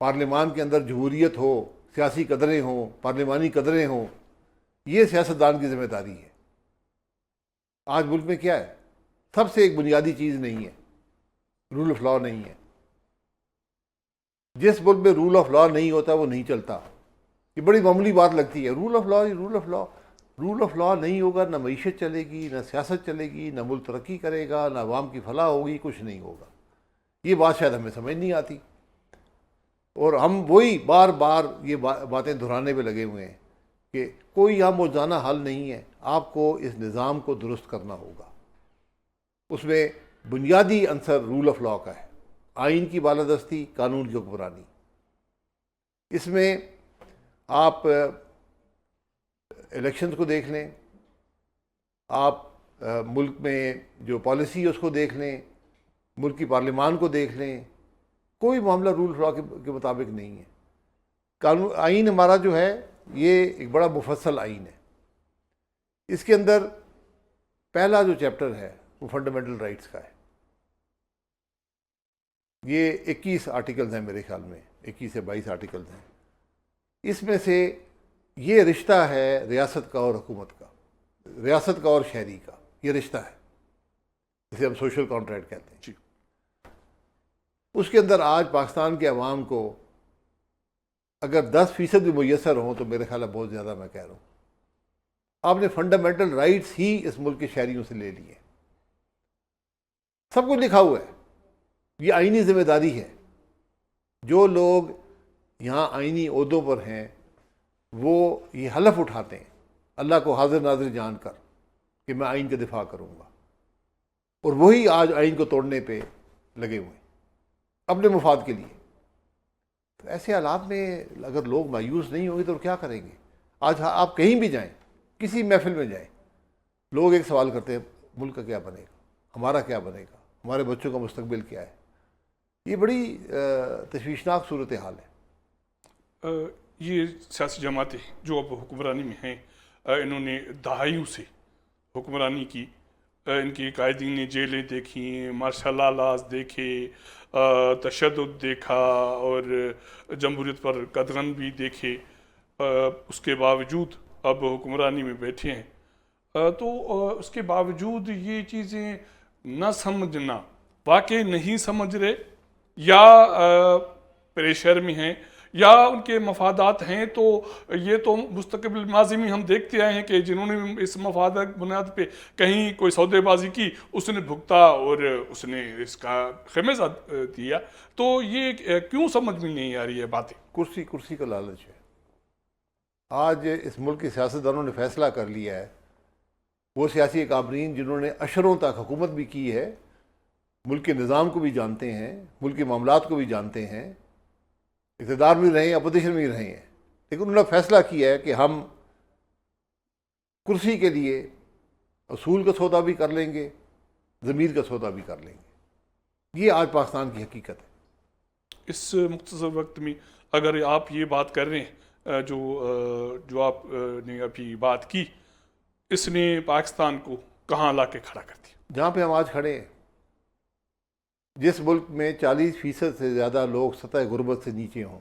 پارلیمان کے اندر جمہوریت ہو، سیاسی قدریں ہوں، پارلیمانی قدریں ہوں، یہ سیاستدان کی ذمہ داری ہے۔ آج ملک میں کیا ہے؟ سب سے ایک بنیادی چیز نہیں ہے، رول آف لا نہیں ہے۔ جس ملک میں رول آف لا نہیں ہوتا وہ نہیں چلتا۔ یہ بڑی معمولی بات لگتی ہے، rule of law, rule of law. Rule of law نہیں ہوگا، نہ معیشت چلے گی، نہ سیاست چلے گی، نہ ملک ترقی کرے گا، نہ عوام کی فلاح ہوگی، کچھ نہیں ہوگا۔ یہ بات شاید ہمیں سمجھ نہیں آتی، اور ہم وہی بار بار یہ باتیں دہرانے پہ لگے ہوئے ہیں کہ کوئی یہاں موزانہ حل نہیں ہے، آپ کو اس نظام کو درست کرنا ہوگا۔ اس میں بنیادی عنصر رول آف لا کا ہے، آئین کی بالادستی، قانون کی حکمرانی۔ اس میں آپ الیکشنز کو دیکھ لیں، آپ ملک میں جو پالیسی ہے اس کو دیکھ لیں، ملک کی پارلیمان کو دیکھ لیں، کوئی معاملہ رول آف لا کے مطابق نہیں ہے۔ قانون آئین ہمارا جو ہے یہ ایک بڑا مفصل آئین ہے۔ اس کے اندر پہلا جو چیپٹر ہے وہ فنڈامنٹل رائٹس کا ہے۔ یہ 21 آرٹیکلز ہیں میرے خیال میں، 21 سے 22 آرٹیکلز ہیں۔ اس میں سے یہ رشتہ ہے ریاست کا اور حکومت کا، ریاست کا اور شہری کا، یہ رشتہ ہے جسے ہم سوشل کانٹریکٹ کہتے ہیں۔ جی۔ اس کے اندر آج پاکستان کے عوام کو اگر 10% بھی میسر ہوں تو میرے خیال ہے بہت زیادہ، میں کہہ رہا ہوں۔ آپ نے فنڈامنٹل رائٹس ہی اس ملک کے شہریوں سے لے لیے، سب کچھ لکھا ہوا ہے۔ یہ آئینی ذمہ داری ہے۔ جو لوگ یہاں آئینی عہدوں پر ہیں وہ یہ حلف اٹھاتے ہیں اللہ کو حاضر ناظر جان کر کہ میں آئین کا دفاع کروں گا، اور وہی آج آئین کو توڑنے پہ لگے ہوئے ہیں اپنے مفاد کے لیے۔ تو ایسے حالات میں اگر لوگ مایوس نہیں ہوں گے تو کیا کریں گے؟ آج آپ کہیں بھی جائیں، کسی محفل میں جائیں، لوگ ایک سوال کرتے ہیں، ملک کا کیا بنے گا، ہمارا کیا بنے گا، ہمارے بچوں کا مستقبل کیا ہے؟ یہ بڑی تشویشناک صورتحال ہے۔ یہ سیاسی جماعتیں جو اب حکمرانی میں ہیں، انہوں نے دہائیوں سے حکمرانی کی، ان کی قائدین نے جیلیں دیکھیں، مارشل لاز دیکھے، تشدد دیکھا، اور جمہوریت پر قدغن بھی دیکھے، اس کے باوجود اب حکمرانی میں بیٹھے ہیں۔ تو اس کے باوجود یہ چیزیں نہ سمجھنا، واقعی نہیں سمجھ رہے، یا پریشر میں ہیں، یا ان کے مفادات ہیں۔ تو یہ تو مستقبل ماضی میں ہم دیکھتے آئے ہیں کہ جنہوں نے اس مفادات بنیاد پہ کہیں کوئی سودے بازی کی، اس نے بھگتا اور اس نے اس کا خمیازہ دیا۔ تو یہ کیوں سمجھ میں نہیں آ رہی ہے باتیں؟ کرسی کا لالچ ہے۔ آج اس ملک کے سیاستدانوں نے فیصلہ کر لیا ہے، وہ سیاسی اکابرین جنہوں نے اشروں تک حکومت بھی کی ہے، ملک کے نظام کو بھی جانتے ہیں، ملک کے معاملات کو بھی جانتے ہیں، اقتدار میں رہے ہیں، اپوزیشن میں رہے ہیں، لیکن انہوں نے فیصلہ کیا ہے کہ ہم کرسی کے لیے اصول کا سودا بھی کر لیں گے، ضمیر کا سودا بھی کر لیں گے۔ یہ آج پاکستان کی حقیقت ہے۔ اس مختصر وقت میں اگر آپ یہ بات کر رہے ہیں جو آپ نے ابھی بات کی، اس نے پاکستان کو کہاں لا کے کھڑا کر دیا؟ جہاں پہ ہم آج کھڑے ہیں، جس ملک میں 40% سے زیادہ لوگ سطح غربت سے نیچے ہوں،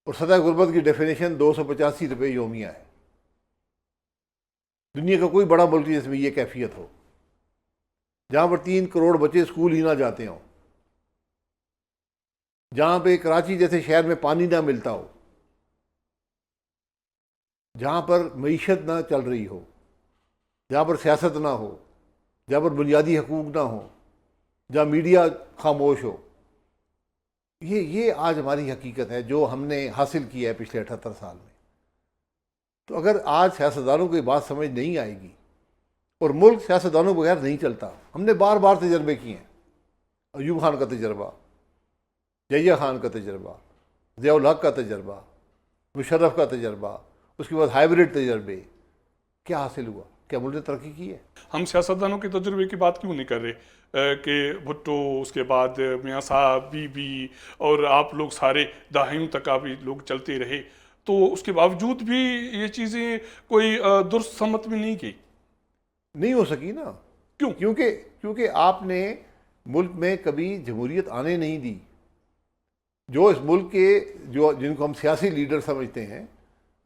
اور سطح غربت کی ڈیفینیشن 285 روپے یومیہ ہے۔ دنیا کا کوئی بڑا ملک جس میں یہ کیفیت ہو، جہاں پر 3 کروڑ بچے اسکول ہی نہ جاتے ہوں، جہاں پہ کراچی جیسے شہر میں پانی نہ ملتا ہو، جہاں پر معیشت نہ چل رہی ہو، جہاں پر سیاست نہ ہو، جہاں پر بنیادی حقوق نہ ہو، جہاں میڈیا خاموش ہو۔ یہ آج ہماری حقیقت ہے جو ہم نے حاصل کیا ہے پچھلے 78 سال میں۔ تو اگر آج سیاستدانوں کو یہ بات سمجھ نہیں آئے گی، اور ملک سیاستدانوں بغیر نہیں چلتا، ہم نے بار بار تجربے کیے ہیں، ایوب خان کا تجربہ، یحییٰ خان کا تجربہ، ضیاء الحق کا تجربہ، مشرف کا تجربہ، اس کے بعد ہائیبرڈ تجربے، کیا حاصل ہوا؟ کیا ملک نے ترقی کی ہے؟ ہم سیاستدانوں کے تجربے کی بات کیوں نہیں کر رہے کہ بھٹو، اس کے بعد میاں صاحب، بی بی، اور آپ لوگ سارے دہائیوں تک آپ لوگ چلتے رہے، تو اس کے باوجود بھی یہ چیزیں کوئی درست سمت میں نہیں گئی؟ نہیں ہو سکی نا۔ کیوں؟ کیونکہ آپ نے ملک میں کبھی جمہوریت آنے نہیں دی۔ جو اس ملک کے جن کو ہم سیاسی لیڈر سمجھتے ہیں،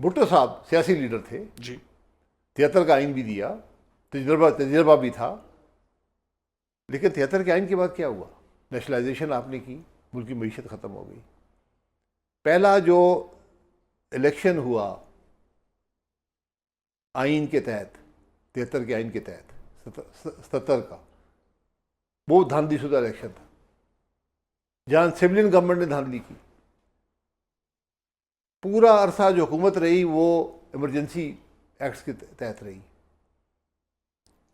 بھٹو صاحب سیاسی لیڈر تھے، جی 73 کا آئین بھی دیا، تجربہ بھی تھا، لیکن 73 کے آئین کے بعد کیا ہوا؟ نیشنلائزیشن آپ نے کی، ملک کی معیشت ختم ہو گئی۔ پہلا جو الیکشن ہوا آئین کے تحت، 73 کے آئین کے تحت، 77 کا، وہ دھاندلی شدہ الیکشن تھا، جہاں سویلین گورنمنٹ نے دھاندلی کی۔ پورا عرصہ جو حکومت رہی وہ ایمرجنسی ایکٹس کے تحت رہی،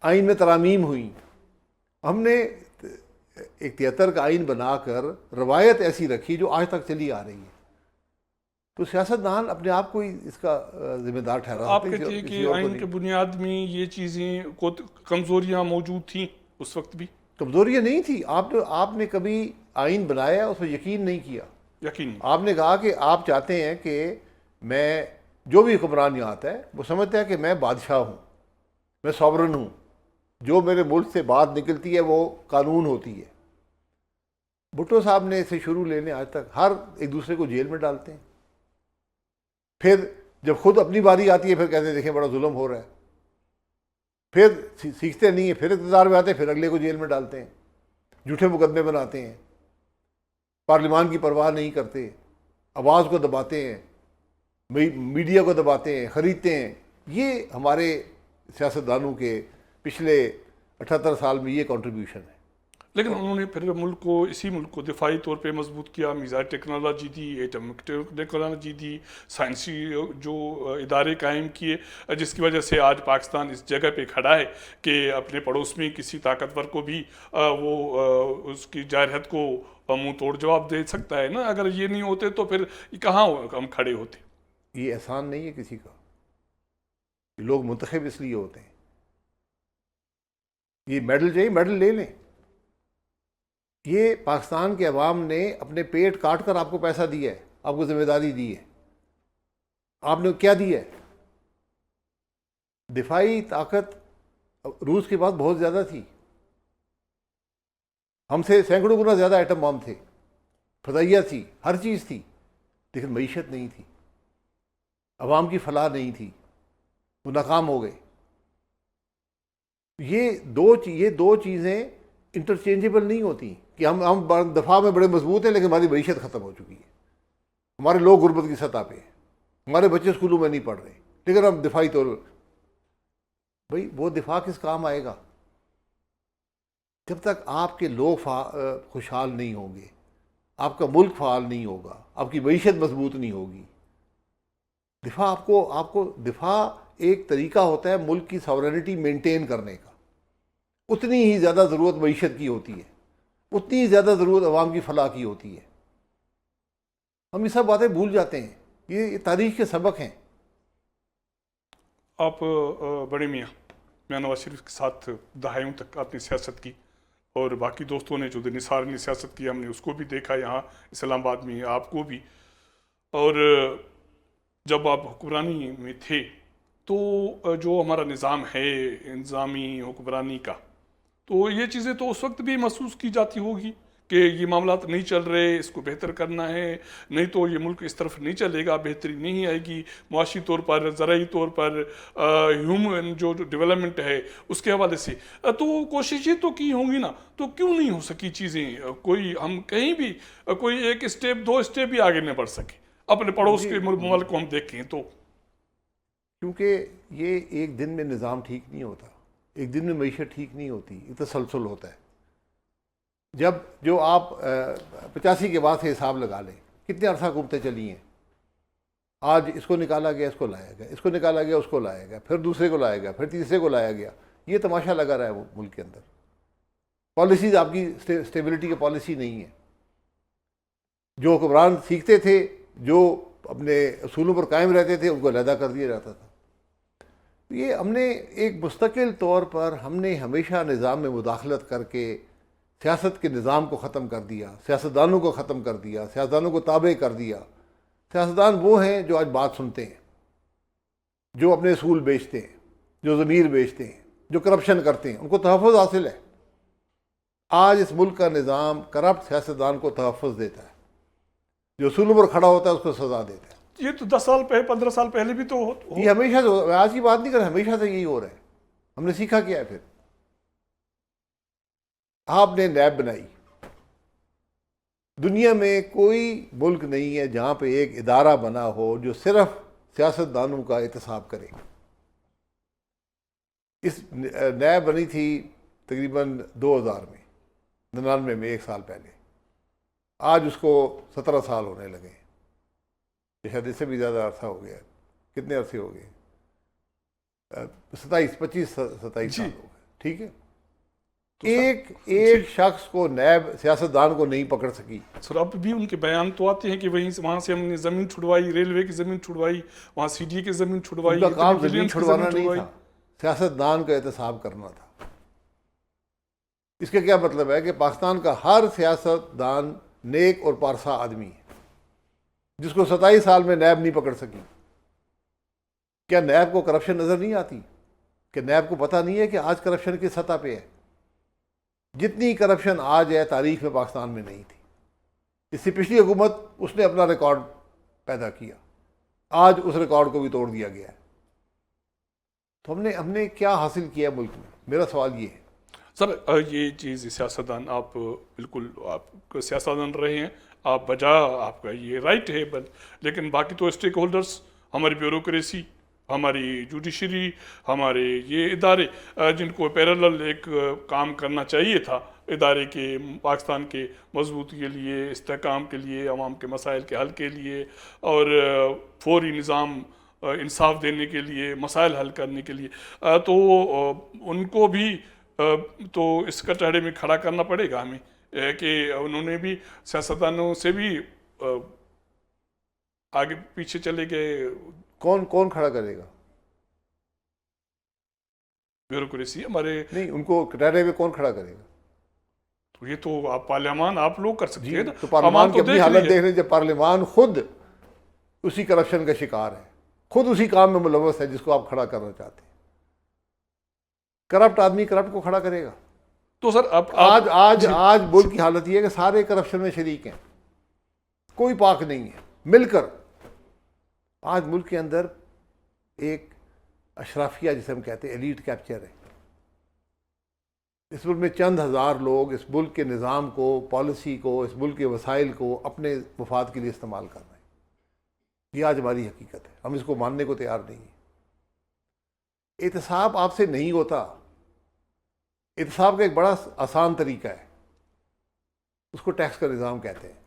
آئین میں ترامیم ہوئیں۔ ہم نے ایک 73 کا آئین بنا کر روایت ایسی رکھی جو آج تک چلی آ رہی ہے، تو سیاستدان اپنے آپ کو ہی اس کا ذمہ دار ٹھہرا آپ کہتے ہیں کہ آئین کے بنیاد میں یہ چیزیں کو کمزوریاں موجود تھیں اس وقت بھی؟ کمزوریاں نہیں تھی، آپ نے کبھی آئین بنایا اس پر یقین نہیں کیا۔ یقین آپ نے کہا کہ آپ چاہتے ہیں کہ میں جو بھی حکمران یہاں آتا ہے وہ سمجھتا ہے کہ میں بادشاہ ہوں، میں سوورن ہوں، جو میرے ملک سے بات نکلتی ہے وہ قانون ہوتی ہے۔ بھٹو صاحب نے اسے شروع لینے آج تک ہر ایک دوسرے کو جیل میں ڈالتے ہیں، پھر جب خود اپنی باری آتی ہے پھر کہتے ہیں دیکھیں بڑا ظلم ہو رہا ہے، پھر سیکھتے نہیں ہیں، پھر اقتدار میں آتے ہیں، پھر اگلے کو جیل میں ڈالتے ہیں، جھوٹے مقدمے بناتے ہیں، پارلیمان کی پرواہ نہیں کرتے، آواز کو دباتے ہیں، میڈیا کو دباتے ہیں، خریدتے ہیں۔ یہ ہمارے سیاستدانوں کے پچھلے 78 سال میں یہ کنٹریبیوشن ہے۔ لیکن انہوں نے پھر اسی ملک کو دفاعی طور پہ مضبوط کیا، میزائل ٹیکنالوجی دی، ایٹمک ٹیکنالوجی دی، سائنسی جو ادارے قائم کیے، جس کی وجہ سے آج پاکستان اس جگہ پہ کھڑا ہے کہ اپنے پڑوس میں کسی طاقتور کو بھی وہ اس کی جارحیت کو منہ توڑ جواب دے سکتا ہے نا۔ اگر یہ نہیں ہوتے تو پھر کہاں ہم کھڑے ہوتے؟ یہ احسان نہیں ہے کسی کا، یہ لوگ منتخب اس لیے ہوتے ہیں۔ یہ میڈل چاہیے، میڈل لے لیں۔ یہ پاکستان کے عوام نے اپنے پیٹ کاٹ کر آپ کو پیسہ دیا ہے، آپ کو ذمہ داری دی ہے، آپ نے کیا دیا ہے؟ دفاعی طاقت روس کے بعد بہت زیادہ تھی، ہم سے سینکڑوں گنا زیادہ ایٹم بم تھے، فضائیہ تھی، ہر چیز تھی، لیکن معیشت نہیں تھی، عوام کی فلاح نہیں تھی، وہ ناکام ہو گئے۔ یہ دو چیزیں انٹرچینجیبل نہیں ہوتی کہ ہم دفاع میں بڑے مضبوط ہیں لیکن ہماری معیشت ختم ہو چکی ہے، ہمارے لوگ غربت کی سطح پہ ہیں، ہمارے بچے اسکولوں میں نہیں پڑھ رہے، لیکن ہم دفاعی طور پر، بھائی وہ دفاع کس کام آئے گا جب تک آپ کے لوگ خوشحال نہیں ہوں گے، آپ کا ملک فعال نہیں ہوگا، آپ کی معیشت مضبوط نہیں ہوگی۔ دفاع آپ کو دفاع ایک طریقہ ہوتا ہے ملک کی ساورنٹی مینٹین کرنے کا، اتنی ہی زیادہ ضرورت معیشت کی ہوتی ہے، اتنی ہی زیادہ ضرورت عوام کی فلاح کی ہوتی ہے۔ ہم یہ سب باتیں بھول جاتے ہیں، یہ تاریخ کے سبق ہیں۔ آپ بڑے میاں نواز شریف کے ساتھ دہائیوں تک آپ نے سیاست کی، اور باقی دوستوں نے جو نثار نے سیاست کی ہم نے اس کو بھی دیکھا یہاں اسلام آباد میں، آپ کو بھی۔ اور جب آپ حکمرانی میں تھے تو جو ہمارا نظام ہے انتظامی حکمرانی کا، تو یہ چیزیں تو اس وقت بھی محسوس کی جاتی ہوگی کہ یہ معاملات نہیں چل رہے، اس کو بہتر کرنا ہے، نہیں تو یہ ملک اس طرف نہیں چلے گا، بہتری نہیں آئے گی معاشی طور پر، زرعی طور پر، ہیومن جو ڈیولپمنٹ ہے اس کے حوالے سے۔ تو کوششیں تو کی ہوں گی نا، تو کیوں نہیں ہو سکی چیزیں؟ کوئی ہم کہیں بھی کوئی ایک اسٹیپ 2 اسٹیپ بھی آگے نہیں بڑھ سکے اپنے پڑوس کے ممالک کو ہم دیکھیں تو؟ کیونکہ یہ ایک دن میں نظام ٹھیک نہیں ہوتا، ایک دن میں معیشت ٹھیک نہیں ہوتی، یہ تسلسل ہوتا ہے۔ جب جو آپ 85 کے بعد سے حساب لگا لیں، کتنے عرصہ حکومتیں چلی ہیں، آج اس کو نکالا گیا، اس کو لایا گیا، اس کو نکالا گیا، اس کو لایا گیا، پھر دوسرے کو لایا گیا، پھر تیسرے کو لایا گیا، یہ تماشا لگا رہا ہے وہ ملک کے اندر۔ پالیسیز آپ کی اسٹیبلٹی کی پالیسی نہیں ہے۔ جو حکمران سیکھتے تھے، جو اپنے اصولوں پر قائم رہتے تھے، ان کو علیحدہ کر دیا جاتا تھا۔ یہ ہم نے ایک مستقل طور پر ہم نے ہمیشہ نظام میں مداخلت کر کے سیاست کے نظام کو ختم کر دیا، سیاستدانوں کو ختم کر دیا، سیاستدانوں کو تابع کر دیا۔ سیاستدان وہ ہیں جو آج بات سنتے ہیں، جو اپنے اصول بیچتے ہیں، جو ضمیر بیچتے ہیں، جو کرپشن کرتے ہیں، ان کو تحفظ حاصل ہے۔ آج اس ملک کا نظام کرپٹ سیاستدان کو تحفظ دیتا ہے۔ جو اصولوں پر کھڑا ہوتا ہے اس کو سزا دیتے ہیں. یہ تو 10 سال پہلے 15 سال پہلے بھی تو یہ ہمیشہ سے، آج کی بات نہیں کر رہے، ہمیشہ سے یہی ہو رہا ہے. ہم نے سیکھا کیا ہے پھر؟ آپ نے نیب بنائی. دنیا میں کوئی ملک نہیں ہے جہاں پہ ایک ادارہ بنا ہو جو صرف سیاستدانوں کا احتساب کرے. اس نیب بنی تھی تقریباً 2000 میں، 99 میں، 1 سال پہلے. آج اس کو 17 سال ہونے لگے ہیں. شاید اس سے بھی زیادہ عرصہ ہو گیا. کتنے عرصے ہو گئے؟ 27 سال ہو گئے. ٹھیک ہے. ایک شخص کو نیب سیاستدان کو نہیں پکڑ سکی. سر اب بھی ان کے بیان تو آتے ہیں کہ وہاں سے ہم نے زمین چھڑوائی، ریلوے کی زمین چھڑوائی، وہاں سی ڈی کی زمین چھڑوائی. ان کا کام زمین چھڑوانا نہیں تھا، سیاستدان کا احتساب کرنا تھا. اس کا کیا مطلب ہے کہ پاکستان کا ہر سیاستدان نیک اور پارسا آدمی ہے جس کو 27 سال میں نیب نہیں پکڑ سکی. کیا نیب کو کرپشن نظر نہیں آتی؟ کہ نیب کو پتہ نہیں ہے کہ آج کرپشن کی سطح پہ ہے؟ جتنی کرپشن آج ہے تاریخ میں پاکستان میں نہیں تھی. اس سے پچھلی حکومت اس نے اپنا ریکارڈ پیدا کیا، آج اس ریکارڈ کو بھی توڑ دیا گیا ہے. تو ہم نے کیا حاصل کیا ہے ملک میں؟ میرا سوال یہ ہے. سر یہ چیز سیاستدان، آپ بالکل آپ سیاستدان رہے ہیں، آپ بجا، آپ کا یہ رائٹ ہے، لیکن باقی تو اسٹیک ہولڈرز، ہماری بیوروکریسی، ہماری جوڈیشری، ہمارے یہ ادارے جن کو پیرالل ایک کام کرنا چاہیے تھا ادارے کے، پاکستان کے مضبوطی کے لیے، استحکام کے لیے، عوام کے مسائل کے حل کے لیے، اور فوری نظام انصاف دینے کے لیے، مسائل حل کرنے کے لیے، تو ان کو بھی تو اس کٹہرے میں کھڑا کرنا پڑے گا ہمیں کہ انہوں نے بھی سیاستدانوں سے بھی آگے پیچھے چلے گئے. کون کھڑا کرے گا؟ بیوروکریسی ہمارے. نہیں، ان کو کٹہرے میں کون کھڑا کرے گا؟ تو یہ تو آپ پارلیمان آپ لوگ کر سکتے ہیں نا. تو پارلیمان کی اپنی حالت دیکھ رہے، جب پارلیمان خود اسی کرپشن کا شکار ہے، خود اسی کام میں ملوث ہے جس کو آپ کھڑا کرنا چاہتے ہیں. کرپٹ آدمی کرپٹ کو کھڑا کرے گا. تو سر آج ملک کی حالت یہ ہے کہ سارے کرپشن میں شریک ہیں، کوئی پاک نہیں ہے. مل کر آج ملک کے اندر ایک اشرافیہ جسے ہم کہتے ہیں ایلیٹ کیپچر ہے. اس ملک میں چند ہزار لوگ اس ملک کے نظام کو، پالیسی کو، اس ملک کے وسائل کو اپنے مفاد کے لیے استعمال کر رہے ہیں. یہ آج ہماری حقیقت ہے، ہم اس کو ماننے کو تیار نہیں ہیں. احتساب آپ سے نہیں ہوتا. احتساب کا ایک بڑا آسان طریقہ ہے، اس کو ٹیکس کا نظام کہتے ہیں.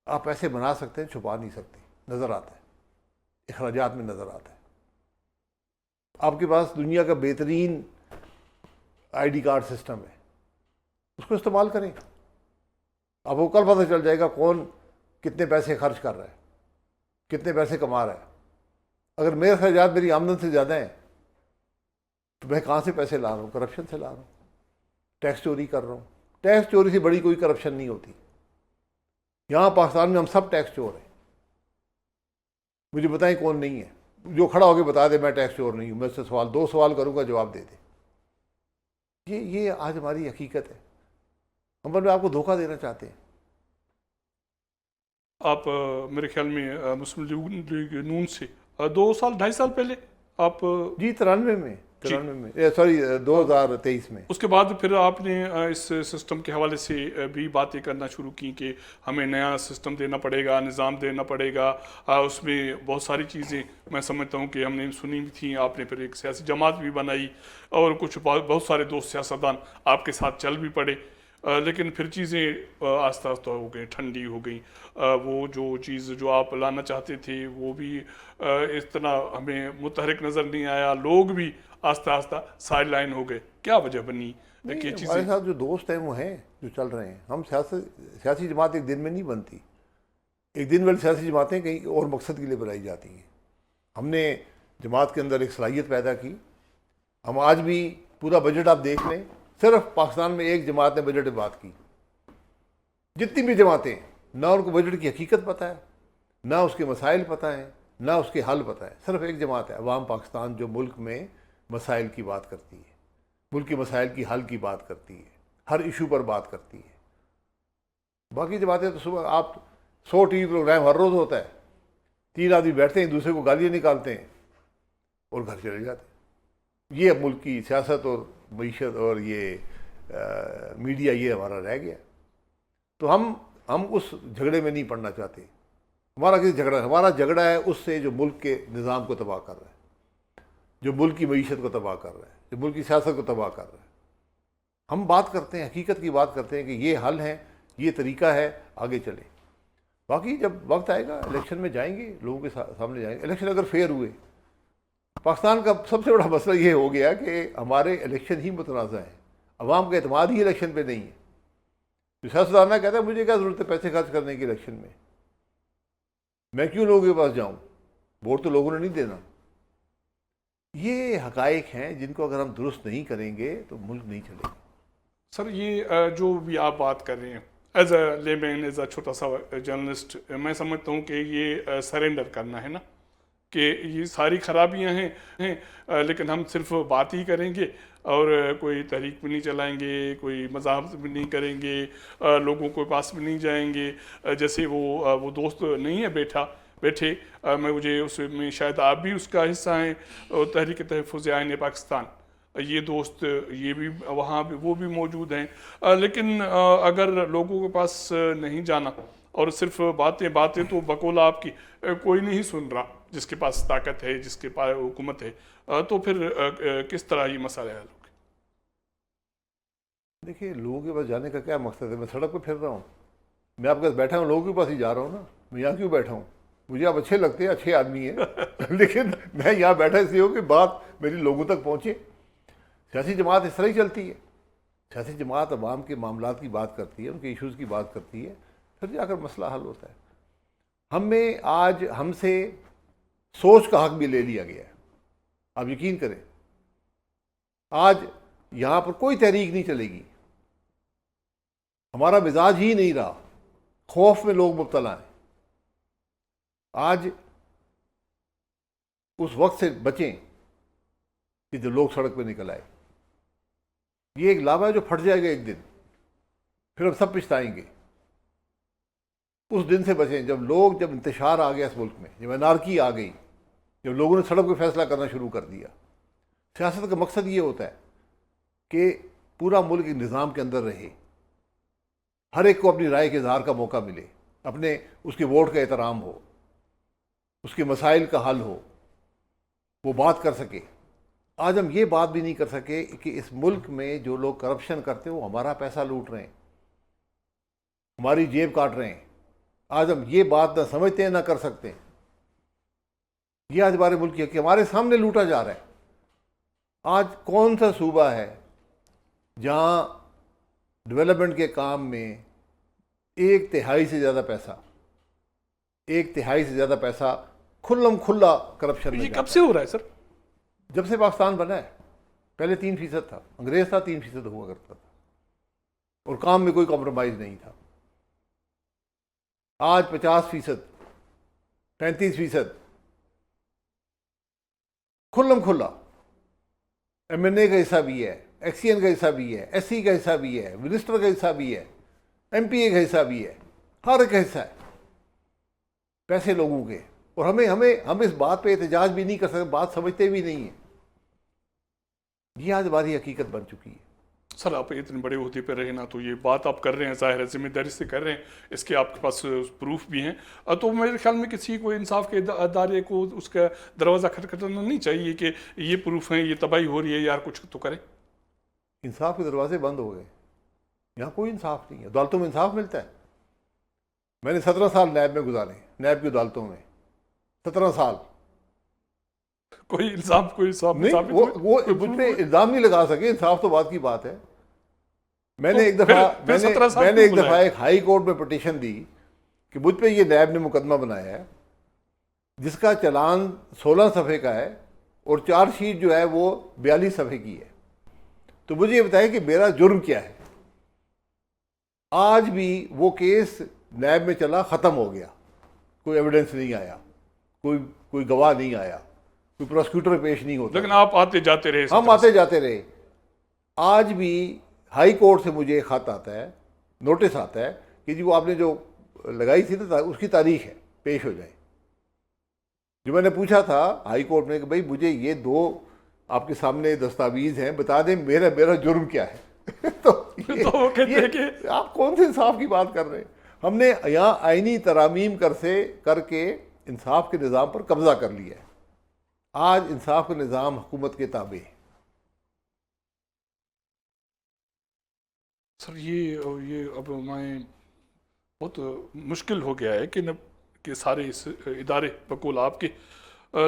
آپ پیسے بنا سکتے ہیں، چھپا نہیں سکتے، نظر آتا ہے، اخراجات میں نظر آتا ہے. آپ کے پاس دنیا کا بہترین آئی ڈی کارڈ سسٹم ہے، اس کو استعمال کریں. آپ کو کل پتہ چل جائے گا کون کتنے پیسے خرچ کر رہا ہے، کتنے پیسے کما رہا ہے. اگر میرے اخراجات میری آمدن سے زیادہ ہیں تو میں کہاں سے پیسے لا رہا ہوں؟ کرپشن سے لا رہا ہوں، ٹیکس چوری کر رہا ہوں. ٹیکس چوری سے بڑی کوئی کرپشن نہیں ہوتی. یہاں پاکستان میں ہم سب ٹیکس چور ہیں. مجھے بتائیں کون نہیں ہے؟ جو کھڑا ہو کے بتا دے میں ٹیکس چور نہیں ہوں. میں اس سے دو سوال کروں گا، جواب دے دے. یہ آج ہماری حقیقت ہے. ہم آپ کو دھوکہ دینا چاہتے ہیں. آپ میرے خیال میں مسلم لیگ نون سے 2 سال 2.5 سال پہلے آپ جی 93 میں 2023 میں. اس کے بعد پھر آپ نے اس سسٹم کے حوالے سے بھی باتیں کرنا شروع کی کہ ہمیں نیا سسٹم دینا پڑے گا، نظام دینا پڑے گا. اس میں بہت ساری چیزیں میں سمجھتا ہوں کہ ہم نے سنی بھی تھیں. آپ نے پھر ایک سیاسی جماعت بھی بنائی اور کچھ بہت سارے دوست سیاستدان آپ کے ساتھ چل بھی پڑے. لیکن پھر چیزیں آہستہ آہستہ ہو گئی، ٹھنڈی ہو گئی. وہ جو چیز جو آپ لانا چاہتے تھے وہ بھی اس طرح ہمیں متحرک نظر نہیں آیا. لوگ بھی آہستہ آہستہ سائڈ لائن ہو گئے. کیا وجہ بنی کہ ہمارے ساتھ جو دوست ہیں وہ ہیں جو چل رہے ہیں. ہم سیاسی جماعت ایک دن میں نہیں بنتی. ایک دن والی سیاسی جماعتیں کہیں اور مقصد کے لیے بنائی جاتی ہیں. ہم نے جماعت کے اندر ایک صلاحیت پیدا کی. ہم آج بھی پورا بجٹ آپ دیکھ لیں، صرف پاکستان میں ایک جماعت نے بجٹ پہ بات کی. جتنی بھی جماعتیں ہیں نہ ان کو بجٹ کی حقیقت پتہ ہے، نہ اس کے مسائل پتہ ہیں، نہ اس کے حل پتہ ہے. صرف ایک جماعت ہے عوام پاکستان جو ملک میں مسائل کی بات کرتی ہے، ملک کے مسائل کی حل کی بات کرتی ہے، ہر ایشو پر بات کرتی ہے. باقی جماعتیں تو صبح آپ 100 ٹی وی پروگرام ہر روز ہوتا ہے، 3 آدمی بیٹھتے ہیں ایک دوسرے کو گالیاں نکالتے ہیں اور گھر چلے جاتے ہیں۔ یہ ملک کی سیاست اور معیشت اور یہ میڈیا یہ ہمارا رہ گیا۔ تو ہم اس جھگڑے میں نہیں پڑنا چاہتے۔ ہمارا جھگڑا ہے اس سے جو ملک کے نظام کو تباہ کر رہا ہے، جو ملک کی معیشت کو تباہ کر رہا ہے، جو ملک کی سیاست کو تباہ کر رہا ہے۔ ہم بات کرتے ہیں، حقیقت کی بات کرتے ہیں کہ یہ حل ہے، یہ طریقہ ہے، آگے چلیں۔ باقی جب وقت آئے گا الیکشن میں جائیں گے، لوگوں کے سامنے جائیں گے۔ الیکشن اگر فیئر ہوئے، پاکستان کا سب سے بڑا مسئلہ یہ ہو گیا کہ ہمارے الیکشن ہی متنازع ہیں، عوام کا اعتماد ہی الیکشن پہ نہیں ہے۔ جو سیاستدان کہتا ہے مجھے کیا ضرورت ہے پیسے خرچ کرنے کی الیکشن میں کیوں لوگوں کے پاس جاؤں، ووٹ تو لوگوں نے نہیں دینا۔ یہ حقائق ہیں جن کو اگر ہم درست نہیں کریں گے تو ملک نہیں چلے گا۔ سر یہ جو بھی آپ بات کر رہے ہیں، ایز اے لے مین، ایز اے چھوٹا سا جرنلسٹ، میں سمجھتا ہوں کہ یہ سرنڈر کرنا ہے نا، کہ یہ ساری خرابیاں ہیں لیکن ہم صرف بات ہی کریں گے اور کوئی تحریک بھی نہیں چلائیں گے، کوئی مذاہب بھی نہیں کریں گے، لوگوں کے پاس بھی نہیں جائیں گے۔ جیسے وہ دوست نہیں ہے بیٹھے، مجھے اس میں شاید آپ بھی اس کا حصہ ہیں، تحریک تحفظ آئین پاکستان، یہ دوست یہ بھی وہاں بھی وہ بھی موجود ہیں۔ لیکن اگر لوگوں کے پاس نہیں جانا اور صرف باتیں تو بقول آپ کی کوئی نہیں سن رہا، جس کے پاس طاقت ہے، جس کے پاس حکومت ہے، تو پھر کس طرح یہ مسئلہ حل ہوگا؟ دیکھیے لوگوں کے پاس جانے کا کیا مقصد ہے؟ میں سڑک پہ پھر رہا ہوں، میں آپ کے پاس بیٹھا ہوں، لوگوں کے پاس ہی جا رہا ہوں نا۔ میں یہاں کیوں بیٹھا ہوں؟ مجھے آپ اچھے لگتے ہیں، اچھے آدمی ہیں، لیکن میں یہاں بیٹھا اس لیے ہوں کہ بات میری لوگوں تک پہنچے۔ سیاسی جماعت اس طرح ہی چلتی ہے۔ سیاسی جماعت عوام کے معاملات کی بات کرتی ہے، ان کے ایشوز کی بات کرتی ہے، پھر جا کر مسئلہ حل ہوتا ہے۔ آج ہم سے سوچ کا حق بھی لے لیا گیا ہے۔ آپ یقین کریں، آج یہاں پر کوئی تحریک نہیں چلے گی، ہمارا مزاج ہی نہیں رہا، خوف میں لوگ مبتلا ہیں۔ آج اس وقت سے بچیں کہ جو لوگ سڑک پہ نکل آئے۔ یہ ایک لابہ ہے جو پھٹ جائے گا ایک دن، پھر ہم سب پچھتائیں گے۔ اس دن سے بچیں جب انتشار آ گیا اس ملک میں، جب انارکی آ گئی، جب لوگوں نے سڑک پہ فیصلہ کرنا شروع کر دیا۔ سیاست کا مقصد یہ ہوتا ہے کہ پورا ملک ایک نظام کے اندر رہے، ہر ایک کو اپنی رائے کے اظہار کا موقع ملے، اس کے ووٹ کا احترام ہو، اس کے مسائل کا حل ہو، وہ بات کر سکے۔ آج ہم یہ بات بھی نہیں کر سکے کہ اس ملک میں جو لوگ کرپشن کرتے ہیں وہ ہمارا پیسہ لوٹ رہے ہیں، ہماری جیب کاٹ رہے ہیں۔ آج ہم یہ بات نہ سمجھتے ہیں نہ کر سکتے ہیں۔ یہ آج ہمارے ملک کی ہے کہ ہمارے سامنے لوٹا جا رہا ہے۔ آج کون سا صوبہ ہے جہاں ڈیولپمنٹ کے کام میں 1/3 سے زیادہ پیسہ کھلم کھلا کرپشن میں یہ جاتا کب سے ہو رہا ہے سر؟ جب سے پاکستان بنا ہے۔ پہلے 3% تھا، انگریز تھا 3% ہوا کرتا تھا، اور کام میں کوئی کمپرومائز نہیں تھا۔ آج 50%، 35% کھلم کھلا۔ MNA کا حصہ بھی ہے، ایکسین کا حصہ بھی ہے، SC کا حصہ بھی ہے، منسٹر کا حصہ بھی ہے، MPA کا حصہ بھی ہے، ہر ایک کا حصہ ہے پیسے لوگوں کے۔ اور ہم اس بات پہ احتجاج بھی نہیں کر سکتے، بات سمجھتے بھی نہیں ہیں۔ یہ آج ہماری حقیقت بن چکی ہے۔ سر آپ اتنے بڑے عہدے پہ رہے نا، تو یہ بات آپ کر رہے ہیں ظاہر ہے ذمہ داری سے کر رہے ہیں، اس کے آپ کے پاس پروف بھی ہیں، تو میرے خیال میں کسی کو انصاف کے ادارے کو اس کا دروازہ کھٹکھٹانا نہیں چاہیے کہ یہ پروف ہیں، یہ تباہی ہو رہی ہے، یار کچھ تو کریں۔ انصاف کے دروازے بند ہو گئے، یہاں کوئی انصاف نہیں ہے۔ عدالتوں میں انصاف ملتا ہے؟ میں نے 17 سال نیب میں گزارے، نیب کی عدالتوں میں 17 سال۔ کوئی انصاف نہیں، وہ مجھ پہ الزام نہیں لگا سکے، انصاف تو بات کی بات ہے۔ میں نے ایک دفعہ ایک ہائی کورٹ میں پٹیشن دی کہ مجھ پہ یہ نیب نے مقدمہ بنایا ہے جس کا چلان 16 صفحے کا ہے اور چارج شیٹ جو ہے وہ 42 صفحے کی ہے، تو مجھے یہ بتائیں کہ میرا جرم کیا ہے۔ آج بھی وہ کیس نیب میں چلا، ختم ہو گیا، کوئی ایویڈنس نہیں آیا، کوئی گواہ نہیں آیا، کوئی پروسیکیوٹر پیش نہیں ہوتا، لیکن آپ آتے جاتے رہے۔ ہم آتے جاتے رہے۔ آج بھی ہائی کورٹ سے مجھے خط آتا ہے، نوٹس آتا ہے کہ جی وہ آپ نے جو لگائی تھی نا اس کی تاریخ ہے، پیش ہو جائیں. جو میں نے پوچھا تھا ہائی کورٹ میں کہ بھائی مجھے یہ 2 آپ کے سامنے دستاویز ہیں، بتا دیں میرا جرم کیا ہے. تو وہ کہتے ہیں کہ آپ کون سے انصاف کی بات کر رہے ہیں؟ ہم نے یہاں آئینی ترامیم کر کے انصاف کے نظام پر قبضہ کر لیا ہے. آج انصاف کا نظام حکومت کے تابع ہے. سر یہ اب میں بہت مشکل ہو گیا ہے کہ سارے اس ادارے بقول آپ کے،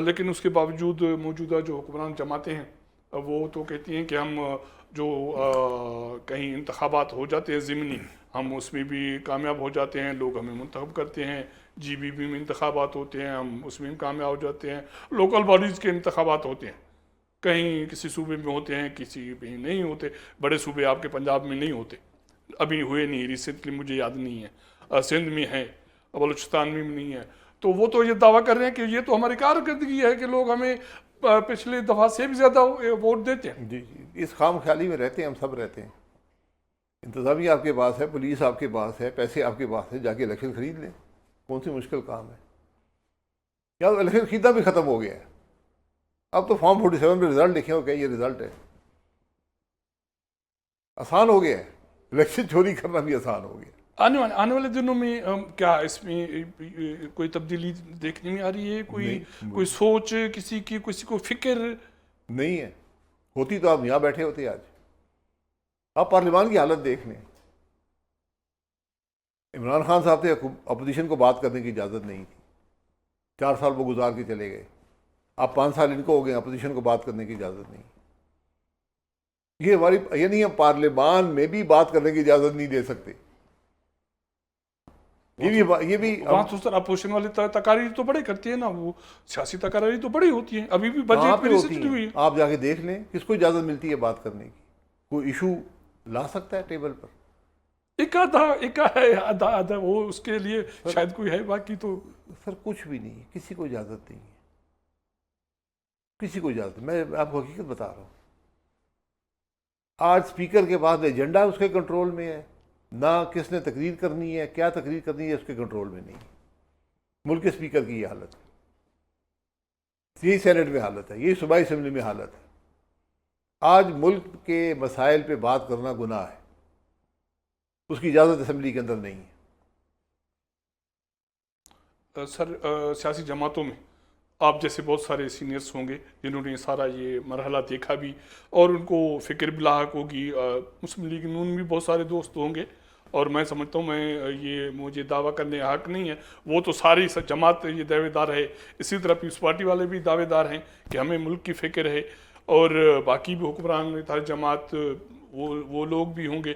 لیکن اس کے باوجود موجودہ جو حکمران جماعتیں ہیں وہ تو کہتی ہیں کہ ہم جو کہیں انتخابات ہو جاتے ہیں ضمنی، ہم اس میں بھی کامیاب ہو جاتے ہیں، لوگ ہمیں منتخب کرتے ہیں. جی بی میں انتخابات ہوتے ہیں، ہم اس میں کامیاب ہو جاتے ہیں. لوکل باڈیز کے انتخابات ہوتے ہیں، کہیں کسی صوبے میں ہوتے ہیں، کسی میں نہیں ہوتے. بڑے صوبے آپ کے پنجاب میں نہیں ہوتے، ابھی ہوئے نہیں، ریسنٹلی مجھے یاد نہیں ہے. سندھ میں ہے، بلوچستان میں نہیں ہے. تو وہ تو یہ دعویٰ کر رہے ہیں کہ یہ تو ہماری کارکردگی ہے کہ لوگ ہمیں پچھلے دفعہ سے بھی زیادہ ووٹ دیتے ہیں. جی اس خام خیالی میں رہتے ہیں، ہم سب رہتے ہیں. انتظامیہ آپ کے پاس ہے، پولیس آپ کے پاس ہے، پیسے آپ کے پاس ہے، جا کے الیکشن خرید لیں. کون سی مشکل کام ہے؟ یا الیکشن خریدنا بھی ختم ہو گیا ہے. اب تو فارم 47 پہ رزلٹ لکھے ہو کہ یہ رزلٹ ہے. آسان ہو گیا ہے، الیکشن چوری کرنا بھی آسان ہو گیا. آنے والے دنوں میں کیا اس میں کوئی تبدیلی دیکھنے میں آ رہی ہے؟ کوئی سوچ کسی کو فکر نہیں ہے. ہوتی تو آپ یہاں بیٹھے ہوتے آج. آپ پارلیمان کی حالت دیکھ لیں. عمران خان صاحب سے اپوزیشن کو بات کرنے کی اجازت نہیں تھی. 4 سال وہ گزار کے چلے گئے. آپ 5 سال ان کو ہو گئے، اپوزیشن کو بات کرنے کی اجازت نہیں. یہ ہماری یعنی ہم پارلیمان میں بھی بات کرنے کی اجازت نہیں دے سکتے. یہ بھی وہاں تو سر اپوزیشن والے تقاریر تو بڑے کرتے ہیں نا، وہ سیاسی تقاریر تو بڑی ہوتی ہیں. ابھی بھی بجٹ میں ریسنٹلی ہوئی ہے. آپ جا کے دیکھ لیں کس کو اجازت ملتی ہے بات کرنے کی. کوئی ایشو لا سکتا ہے ٹیبل پر؟ ایک آدھا وہ اس کے لیے شاید کوئی ہے، باقی تو سر کچھ بھی نہیں. کسی کو اجازت نہیں ہے، کسی کو اجازت. میں آپ کو حقیقت بتا رہا ہوں. آج اسپیکر کے بعد ایجنڈا اس کے کنٹرول میں ہے، نہ کس نے تقریر کرنی ہے، کیا تقریر کرنی ہے اس کے کنٹرول میں نہیں. ملک کے اسپیکر کی یہ حالت ہے. یہی سینٹ میں حالت ہے، یہی صوبائی اسمبلی میں حالت ہے. آج ملک کے مسائل پہ بات کرنا گناہ ہے. اس کی اجازت اسمبلی کے اندر نہیں ہے. سر سیاسی جماعتوں میں آپ جیسے بہت سارے سینئرز ہوں گے جنہوں نے سارا یہ مرحلہ دیکھا بھی، اور ان کو فکر بھی لاحق ہوگی. مسلم لیگ نون میں بہت سارے دوست ہوں گے، اور میں سمجھتا ہوں مجھے دعویٰ کرنے کا حق نہیں ہے، وہ تو ساری جماعت یہ دعوے دار ہے. اسی طرح پیپلز پارٹی والے بھی دعوے دار ہیں کہ ہمیں ملک کی فکر ہے، اور باقی بھی حکمران اتحاد جماعت وہ لوگ بھی ہوں گے.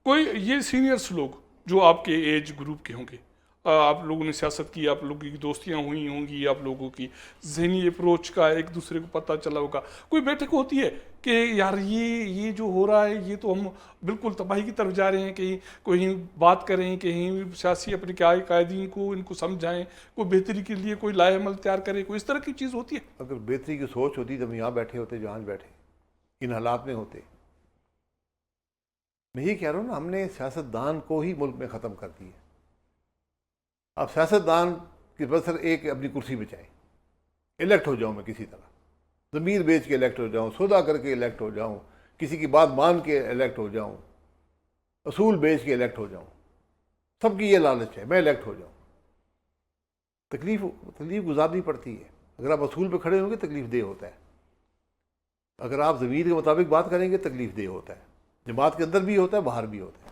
کوئی یہ سینئرس لوگ جو آپ کے ایج گروپ کے ہوں گے، آپ لوگوں نے سیاست کی، آپ لوگوں کی دوستیاں ہوئی ہوں گی، آپ لوگوں کی ذہنی اپروچ کا ایک دوسرے کو پتہ چلا ہوگا. کوئی بیٹھک ہوتی ہے کہ یار یہ جو ہو رہا ہے یہ تو ہم بالکل تباہی کی طرف جا رہے ہیں، کہیں بات کریں، کہیں سیاسی اپنے قائدین کو ان کو سمجھائیں، کوئی بہتری کے لیے کوئی لائحہ عمل تیار کرے، کوئی اس طرح کی چیز ہوتی ہے؟ اگر بہتری کی سوچ ہوتی تو ہم یہاں بیٹھے ہوتے جہاں بیٹھے، ان حالات میں ہوتے. میں یہ کہہ رہا ہوں نا، ہم نے سیاستدان کو ہی ملک میں ختم کر دیا. اب سیاستدان کی بس سر ایک اپنی کرسی بچائیں. الیکٹ ہو جاؤں میں کسی طرح، ضمیر بیچ کے الیکٹ ہو جاؤں، سودا کر کے الیکٹ ہو جاؤں، کسی کی بات مان کے الیکٹ ہو جاؤں، اصول بیچ کے الیکٹ ہو جاؤں. سب کی یہ لالچ ہے میں الیکٹ ہو جاؤں. تکلیف گزارنی پڑتی ہے. اگر آپ اصول پہ کھڑے ہوں گے تکلیف دہ ہوتا ہے. اگر آپ ضمیر کے مطابق بات کریں گے تکلیف دہ ہوتا ہے. جماعت کے اندر بھی ہوتا ہے، باہر بھی ہوتا ہے.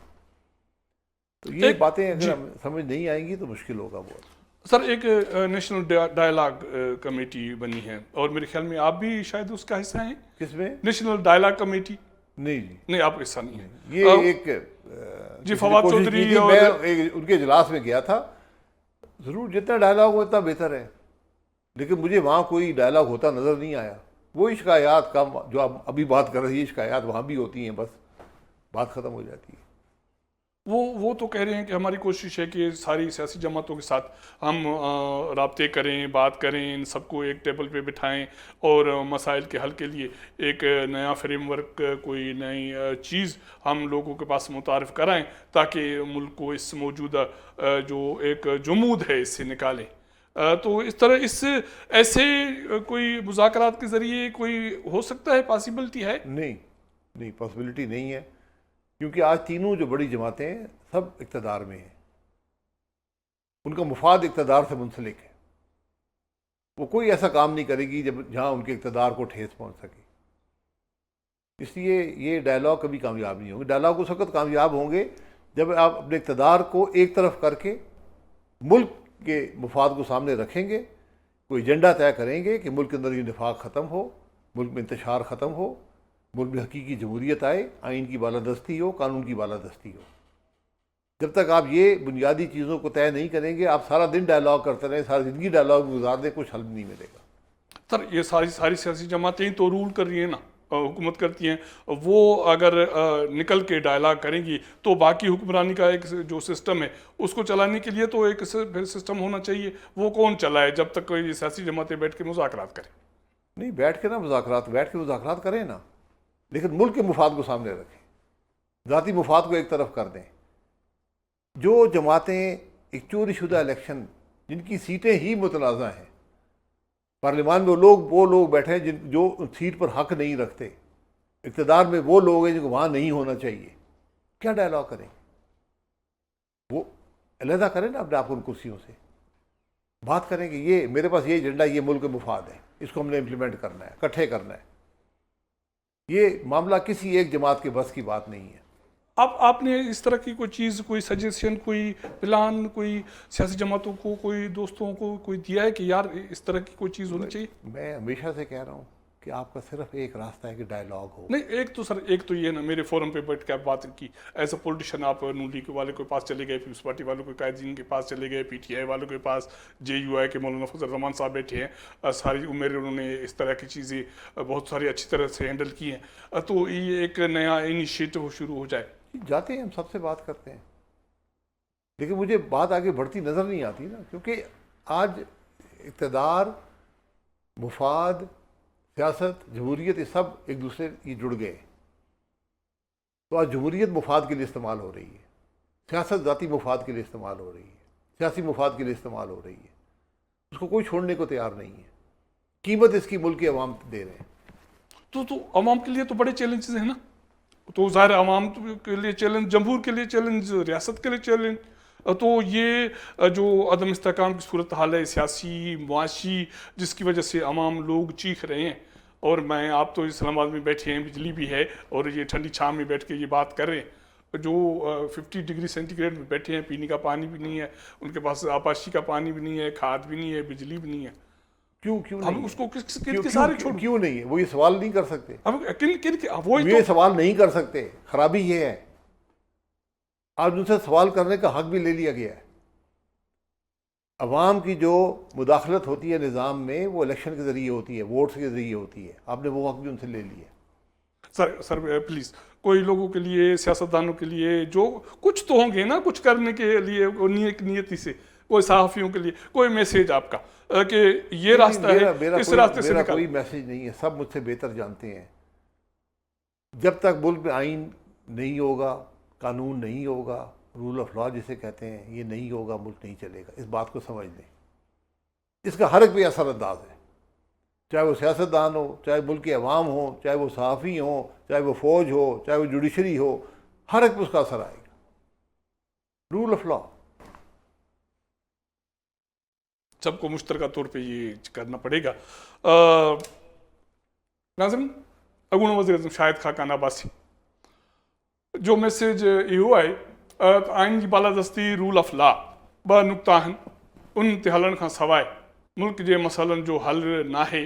تو یہ باتیں اگر سمجھ نہیں آئیں گی تو مشکل ہوگا بہت. سر ایک نیشنل ڈائلاگ کمیٹی بنی ہے، اور میرے خیال میں آپ بھی شاید اس کا حصہ ہیں. کس میں؟ National dialogue committee. نہیں آپ حصہ نہیں ہیں. یہ ایک جی فواد چودھری، میں ان کے اجلاس میں گیا تھا. ضرور جتنا ڈائلاگ ہو اتنا بہتر ہے، لیکن مجھے وہاں کوئی ڈائلاگ ہوتا نظر نہیں آیا. وہی شکایات کا جو آپ ابھی بات کر رہی ہیں، شکایات وہاں بھی ہوتی ہیں، بس بات ختم ہو جاتی ہے. وہ تو کہہ رہے ہیں کہ ہماری کوشش ہے کہ ساری سیاسی جماعتوں کے ساتھ ہم رابطے کریں، بات کریں، ان سب کو ایک ٹیبل پہ بٹھائیں اور مسائل کے حل کے لیے ایک نیا فریم ورک، کوئی نئی چیز ہم لوگوں کے پاس متعارف کرائیں تاکہ ملک کو اس موجودہ جو ایک جمود ہے اس سے نکالیں۔ تو اس طرح ایسے کوئی مذاکرات کے ذریعے کوئی ہو سکتا ہے، پاسبلٹی ہے؟ نہیں، پاسبلٹی نہیں ہے، کیونکہ آج تینوں جو بڑی جماعتیں ہیں سب اقتدار میں ہیں، ان کا مفاد اقتدار سے منسلک ہے، وہ کوئی ایسا کام نہیں کرے گی جہاں ان کے اقتدار کو ٹھیس پہنچ سکے۔ اس لیے یہ ڈائلاگ کبھی کامیاب نہیں ہوں گے۔ ڈائلاگ اس وقت کامیاب ہوں گے جب آپ اپنے اقتدار کو ایک طرف کر کے ملک کے مفاد کو سامنے رکھیں گے، کوئی ایجنڈا طے کریں گے کہ ملک کے اندر یہ نفاق ختم ہو، ملک میں انتشار ختم ہو، ملک میں حقیقی جمہوریت آئے، آئین کی بالادستی ہو، قانون کی بالادستی ہو۔ جب تک آپ یہ بنیادی چیزوں کو طے نہیں کریں گے، آپ سارا دن ڈائلاگ کرتے رہیں، ساری زندگی ڈائلاگ میں گزار دیں، کچھ حل نہیں ملے گا۔ سر یہ ساری سیاسی جماعتیں تو رول کر رہی ہیں نا، حکومت کرتی ہیں، وہ اگر نکل کے ڈائلاگ کریں گی تو باقی حکمرانی کا ایک جو سسٹم ہے اس کو چلانے کے لیے تو ایک سسٹم ہونا چاہیے، وہ کون چلائے جب تک کوئی سیاسی جماعتیں بیٹھ کے مذاکرات کریں؟ نہیں، بیٹھ کے مذاکرات کریں نا، لیکن ملک کے مفاد کو سامنے رکھیں، ذاتی مفاد کو ایک طرف کر دیں۔ جو جماعتیں ایک چوری شدہ الیکشن، جن کی سیٹیں ہی متنازع ہیں، پارلیمان میں وہ لوگ بیٹھے ہیں جو سیٹ پر حق نہیں رکھتے، اقتدار میں وہ لوگ ہیں جو وہاں نہیں ہونا چاہیے، کیا ڈائلاگ کریں؟ وہ علیحدہ کریں نا اپنے آپ کو ان کرسیوں سے، بات کریں کہ یہ میرے پاس یہ ایجنڈا، یہ ملک کا مفاد ہے، اس کو ہم نے امپلیمنٹ کرنا ہے، اکٹھے کرنا ہے۔ یہ معاملہ کسی ایک جماعت کے بس کی بات نہیں ہے۔ آپ نے اس طرح کی کوئی چیز، کوئی سجیشن، کوئی پلان، کوئی سیاسی جماعتوں کو، کوئی دوستوں کو کوئی دیا ہے کہ یار اس طرح کی کوئی چیز ہونی چاہیے؟ میں ہمیشہ سے کہہ رہا ہوں کہ آپ کا صرف ایک راستہ ہے کہ ڈائلاگ ہو۔ نہیں، ایک تو یہ نا، میرے فورم پہ بیٹھ کے آپ بات کی، ایز اے پولیٹیشین آپ نون لیگ والے کے پاس چلے گئے، پیپلز پارٹی والوں کے قائدین کے پاس چلے گئے، پی ٹی آئی والوں کے پاس، جے یو آئی کے مولانا فضل الرحمان صاحب بیٹھے ہیں، ساری عمر انہوں نے اس طرح کی چیزیں بہت ساری اچھی طرح سے ہینڈل کی ہیں، تو یہ ایک نیا انیشیٹو شروع ہو جائے۔ جاتے ہیں، ہم سب سے بات کرتے ہیں، لیکن مجھے بات آگے بڑھتی نظر نہیں آتی نا، کیونکہ آج اقتدار، مفاد، سیاست، جمہوریت، یہ سب ایک دوسرے کی جڑ گئے۔ تو آج جمہوریت مفاد کے لیے استعمال ہو رہی ہے، سیاست ذاتی مفاد کے لیے استعمال ہو رہی ہے، سیاسی مفاد کے لیے استعمال ہو رہی ہے، اس کو کوئی چھوڑنے کو تیار نہیں ہے، قیمت اس کی ملک کے عوام دے رہے ہیں۔ تو عوام کے لیے تو بڑے چیلنجز ہیں نا، تو ظاہر عوام کے لیے چیلنج، جمہور کے لیے چیلنج، ریاست کے لیے چیلنج، تو یہ جو عدم استحکام کی صورتحال ہے سیاسی، معاشی، جس کی وجہ سے عوام لوگ چیخ رہے ہیں، اور آپ تو اسلام آباد میں بیٹھے ہیں، بجلی بھی ہے، اور یہ ٹھنڈی چھاؤں میں بیٹھ کے یہ بات کر رہے ہیں، جو 50 ڈگری سینٹی گریڈ میں بیٹھے ہیں، پینے کا پانی بھی نہیں ہے ان کے پاس، آبپاشی کا پانی بھی نہیں ہے، کھاد بھی نہیں ہے، بجلی بھی نہیں ہے، کیوں ہم اس کو سارے چھوڑ؟ کیوں نہیں ہے؟ وہ یہ سوال نہیں کر سکتے، وہی یہ سوال نہیں کر سکتے، خرابی یہ ہے۔ آج ان سے سوال کرنے کا حق بھی لے لیا گیا ہے۔ عوام کی جو مداخلت ہوتی ہے نظام میں، وہ الیکشن کے ذریعے ہوتی ہے، ووٹس کے ذریعے ہوتی ہے، آپ نے وہ حق بھی ان سے لے لیا۔ سر پلیز، کوئی لوگوں کے لیے، سیاستدانوں کے لیے جو کچھ تو ہوں گے نا، کچھ کرنے کے لیے نیتی سے، کوئی صحافیوں کے لیے کوئی میسیج آپ کا کہ یہ راستہ ہے، اس راستے سے میرا نکل؟ کوئی میسیج نہیں ہے، سب مجھ سے بہتر جانتے ہیں، جب تک ملک میں آئین نہیں ہوگا، قانون نہیں ہوگا، رول آف لا جسے کہتے ہیں، یہ نہیں ہوگا، ملک نہیں چلے گا۔ اس بات کو سمجھ لیں، اس کا ہر ایک پہ اثر انداز ہے، چاہے وہ سیاستدان ہو، چاہے ملک کے عوام ہوں، چاہے وہ صحافی ہوں، چاہے وہ فوج ہو، چاہے وہ جوڈیشری ہو، ہر ایک پہ اس کا اثر آئے گا۔ رول آف لا سب کو مشترکہ طور پہ یہ کرنا پڑے گا۔ ناظرین، اگون وزیر اعظم شاہد خاقان عباسی جو میسیج یہ ہے، آئین کی بالادستی، رول آف لا ب نقطہ ہن، ان تے ہلن کھان سوائے ملک جے مسئلن جو حل نہ ہے،